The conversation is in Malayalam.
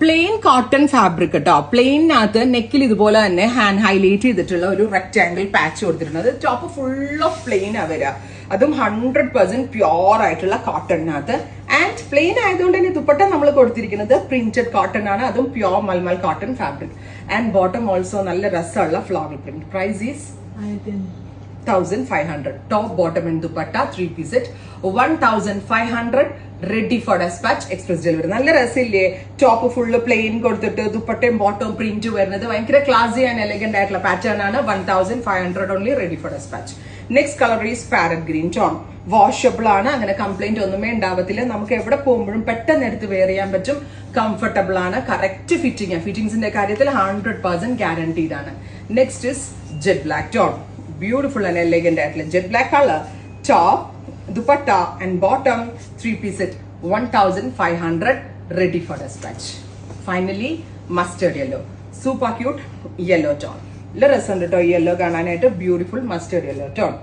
പ്ലെയിൻ കോട്ടൺ ഫാബ്രിക് കേട്ടോ. പ്ലെയിനകത്ത് നെക്കിൽ ഇതുപോലെ തന്നെ ഹാൻഡ് ഹൈലൈറ്റ് ചെയ്തിട്ടുള്ള ഒരു റെക്ടാംഗിൾ പാച്ച് കൊടുത്തിട്ടുണ്ട്. ടോപ്പ് ഫുൾ ഓഫ് പ്ലെയിൻ ആ വരിക, അതും 100% പ്യോർ ആയിട്ടുള്ള കോട്ടണിനകത്ത്. ആൻഡ് പ്ലെയിൻ ആയതുകൊണ്ട് തന്നെ ദുപ്പട്ട നമ്മൾ കൊടുത്തിരിക്കുന്നത് പ്രിന്റഡ് കോട്ടൺ ആണ്, അതും pure mulmul cotton fabric. And bottom also നല്ല രസമുള്ള floral print. Price is 1500. Top, bottom and dupatta 3-piece set 1500. Ready for dispatch, express delivery. നല്ല രസമില്ലേ? ടോപ്പ് ഫുള്ള് പ്ലെയിൻ കൊടുത്തിട്ട് ദുപ്പട്ടയും ബോട്ടവും പ്രിന്റ് വരുന്നത് ഭയങ്കര ക്ലാസി ആൻഡ് എലഗന്റ് ആയിട്ടുള്ള പാറ്റേൺ ആണ്. 1500 only. Ready for dispatch. Next colour is parrot green tone. Washable ആണ്, അങ്ങനെ കംപ്ലൈന്റ് ഒന്നുമേ ഉണ്ടാവത്തില്ല. നമുക്ക് എവിടെ പോകുമ്പോഴും പെട്ടെന്ന് എടുത്ത് വെയർ ചെയ്യാൻ പറ്റും. കംഫർട്ടബിൾ ആണ്, കറക്റ്റ് ഫിറ്റിംഗ്. ഫിറ്റിംഗ്സിന്റെ കാര്യത്തിൽ 100% ഗ്യാരണ്ടീഡ് ആണ്. Next is jet black tone. Beautiful and elegant ആയിട്ടുള്ള jet black color. Top, dupatta and bottom 3-piece set 1500. Ready for dispatch. Finally, mustard yellow. Super cute yellow tone. നല്ല രസമുണ്ട് കേട്ടോ യെല്ലോ കാണാനായിട്ട്. Beautiful mustard yellow tone.